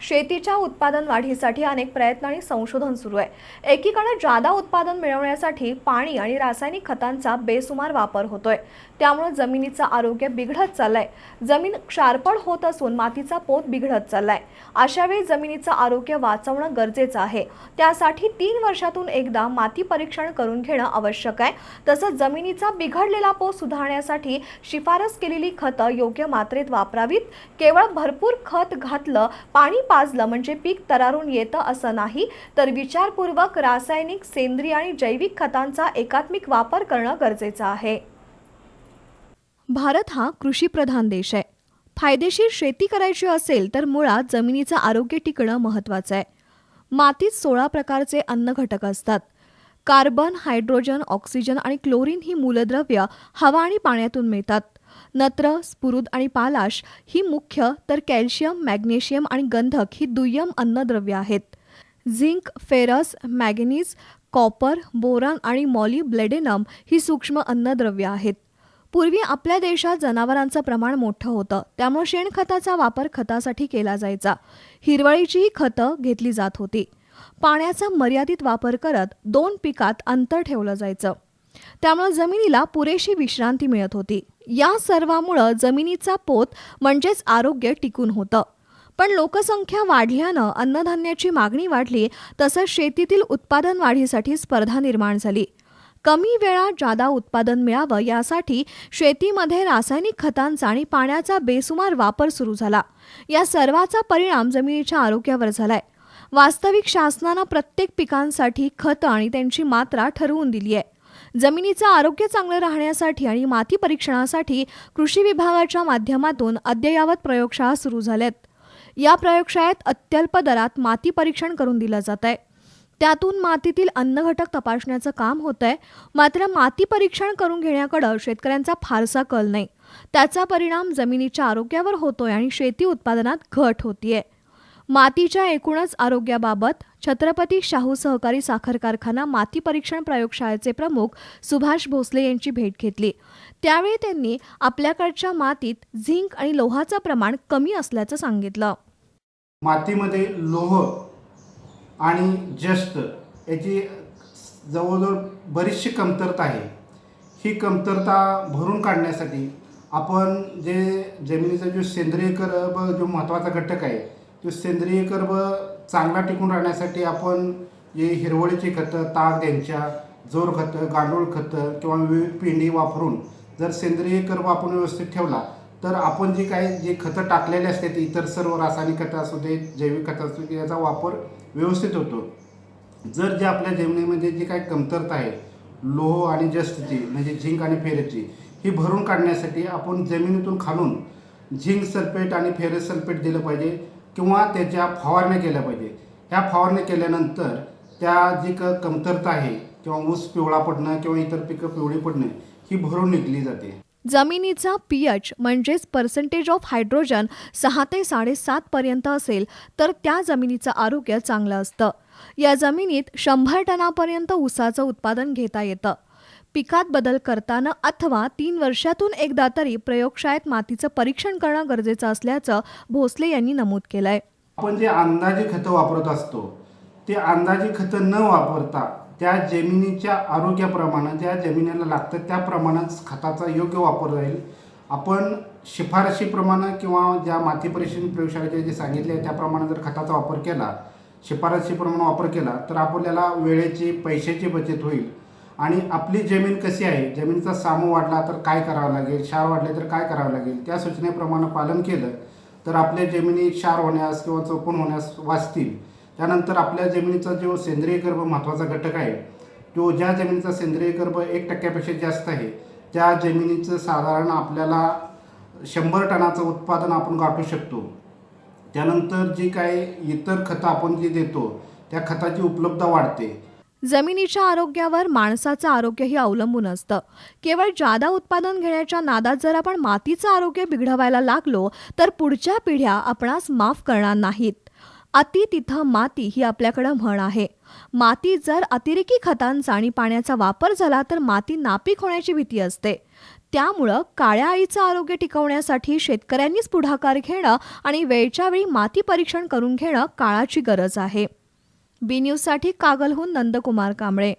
शेतीच्या उत्पादन वाढीसाठी अनेक प्रयत्न आणि संशोधन सुरू आहे. एकीकडे जादा उत्पादन मिळवण्यासाठी पाणी आणि रासायनिक खतांचा बेसुमार वापर होतोय. त्यामुळे जमिनीचं आरोग्य बिघडत चाललंय. जमीन क्षारपड होत असून मातीचा पोत बिघडत चाललाय. अशा वेळी जमिनीचं आरोग्य वाचवणं गरजेचं आहे. त्यासाठी 3 वर्षातून एकदा माती परीक्षण करून घेणं आवश्यक आहे. तसंच जमिनीचा बिघडलेला पोत सुधारण्यासाठी शिफारस केलेली खतं योग्य मात्रेत वापरावीत. केवळ भरपूर खत घातलं, पाणी पाजलं म्हणजे पीक तरारून येतं असं नाही, तर विचारपूर्वक रासायनिक, सेंद्रिय आणि जैविक खतांचा एकात्मिक वापर करणं गरजेचं आहे. भारत हा कृषीप्रधान देश आहे. फायदेशीर शेती करायची असेल तर मुळात जमिनीचं आरोग्य टिकणं महत्त्वाचं आहे. मातीत 16 प्रकारचे अन्न घटक असतात. कार्बन, हायड्रोजन, ऑक्सिजन आणि क्लोरीन ही मूलद्रव्य हवा आणि पाण्यातून मिळतात. नत्र, स्फुरुद आणि पालाश ही मुख्य, तर कॅल्शियम, मॅग्नेशियम आणि गंधक ही दुय्यम अन्नद्रव्य आहेत. Zinc, ferrous, manganese, copper, boron आणि मॉलिब्डेनम ही सूक्ष्म अन्नद्रव्य आहेत. पूर्वी आपल्या देशात जनावरांचं प्रमाण मोठं होतं, त्यामुळे शेणखताचा वापर खतासाठी केला जायचा. हिरवळीचीही खतं घेतली जात होती. पाण्याचा मर्यादित वापर करत 2 पिकात अंतर ठेवलं जायचं. त्यामुळे जमिनीला पुरेशी विश्रांती मिळत होती. या सर्वामुळे जमिनीचा पोत म्हणजेच आरोग्य टिकून होतं. पण लोकसंख्या वाढल्यानं अन्नधान्याची मागणी वाढली, तसंच शेतीतील उत्पादन वाढीसाठी स्पर्धा निर्माण झाली. कमी वेळात जादा उत्पादन मिळावं यासाठी शेतीमध्ये रासायनिक खतांचा आणि पाण्याचा बेसुमार वापर सुरू झाला. या सर्वाचा परिणाम जमिनीच्या आरोग्यावर झालाय. वास्तविक शासनानं प्रत्येक पिकांसाठी खतं आणि त्यांची मात्रा ठरवून दिली आहे. जमिनीचं आरोग्य चांगलं राहण्यासाठी आणि माती परीक्षणासाठी कृषी विभागाच्या माध्यमातून अद्ययावत प्रयोगशाळा सुरू झाल्यात. या प्रयोगशाळेत अत्यल्प दरात माती परीक्षण करून दिलं जात आहे. त्यातून मातीतील अन्नघटक तपासण्याचं काम होतंय. मात्र माती परीक्षण करून घेण्याकडे शेतकऱ्यांचा फारसा कल नाही. त्याचा परिणाम जमिनीच्या आरोग्यावर होतोय आणि शेती उत्पादनात घट होतीये. मातीच्या एकूणच आरोग्याबाबत छत्रपती शाहू सहकारी साखर कारखाना माती परीक्षण प्रयोगशाळेचे प्रमुख सुभाष भोसले यांची भेट घेतली. त्यावेळी त्यांनी आपल्याकडच्या मातीत झिंक आणि लोहाचं प्रमाण कमी असल्याचं सांगितलं. मातीमध्ये लोह आणि जस्त याची जवळजवळ बरीचशी कमतरता आहे. ही कमतरता भरून काढण्यासाठी आपण जे जमिनीचा जो सेंद्रिय कर्ब जो महत्त्वाचा घटक आहे, तो सेंद्रिय कर्ब चांगला टिकून राहण्यासाठी आपण जे हिरवळीची खतं, ताक यांच्या जोर खतं, गांडूळ खतं किंवा विविध पेंडी वापरून जर सेंद्रिय कर्ब आपण व्यवस्थित ठेवला तर आपण जे खतं टाकलेले असतात, इतर सर्व रासायनिक खतं असू दे, जैविक खतं असू दे, याचा वापर व्यवस्थित होतो. जर जे आपल्या जमिनीमध्ये जी काही कमतरता आहे लोह आणि जस्तची म्हणजे झिंक आणि फेरसची, ही भरून काढण्यासाठी आपण जमिनीतून खालून झिंक सल्फेट आणि फेरस सल्फेट दिलं पाहिजे किंवा त्याच्या फवारण्या केल्या पाहिजे. ह्या फवारण्या केल्यानंतर त्या जी कमतरता आहे किंवा ऊस पिवळा पडणं किंवा इतर पिकं पिवळी पडणं ही भरून निघली जाते. जमिनीचा pH म्हणजेच पर्सेंटेज ऑफ हायड्रोजन 6 ते 7.5 पर्यंत असेल तर त्या जमिनीचं आरोग्य चांगलं असतं. या जमिनीत 100 टनापर्यंत ऊसाचं उत्पादन घेता येतं. पिकात बदल करताना अथवा 3 वर्षातून एकदा तरी प्रयोगशाळेत मातीचं परीक्षण करणं गरजेचं असल्याचं भोसले यांनी नमूद केलंय. आपण जे अंदाजे खतं वापरत असतो ते अंदाजे खतं न वापरता त्या जमिनीच्या आरोग्याप्रमाणे ज्या जमिनीला लागतं त्या प्रमाणात खताचा योग्य वापर राहील. आपण शिफारशीप्रमाणे किंवा ज्या माती परीक्षण प्रयोगशाळेचे जे सांगितले आहे त्याप्रमाणे जर खताचा वापर केला, शिफारशीप्रमाणे वापर केला तर आपल्याला वेळेची, पैशाची बचत होईल. आणि आपली जमीन कशी आहे, जमिनीचा सामू वाढला तर काय करावं लागेल, क्षार वाढले तर काय करावं लागेल, त्या सूचनेप्रमाणे पालन केलं तर आपल्या जमिनी क्षार होण्यास किंवा चौपण होण्यास वाचतील. त्यानंतर आपल्या जमिनीचा जो सेंद्रिय कर्ब महत्त्वाचा घटक आहे, तो ज्या जमिनीचा सेंद्रिय कर्ब 1% जास्त आहे त्या जमिनीचं साधारण आपल्याला 100 टनाचं उत्पादन आपण गाठू शकतो. त्यानंतर जी काही इतर खतं आपण जी देतो त्या खताची उपलब्धता वाढते. जमिनीच्या आरोग्यावर माणसाचं आरोग्यही अवलंबून असतं. केवळ जादा उत्पादन घेण्याच्या नादात जर आपण मातीचं आरोग्य बिघडवायला लागलो तर पुढच्या पिढ्या आपणास माफ करणार नाहीत. अति तिथं माती ही आपल्याकडं म्हण आहे. माती जर अतिरेकी खतांचा आणि पाण्याचा वापर झाला तर माती नापीक होण्याची भीती असते. त्यामुळं काळ्या आईचं आरोग्य टिकवण्यासाठी शेतकऱ्यांनीच पुढाकार घेणं आणि वेळच्या वेळी माती परीक्षण करून घेणं काळाची गरज आहे. बी न्यूजसाठी कागलहून नंदकुमार कांबळे.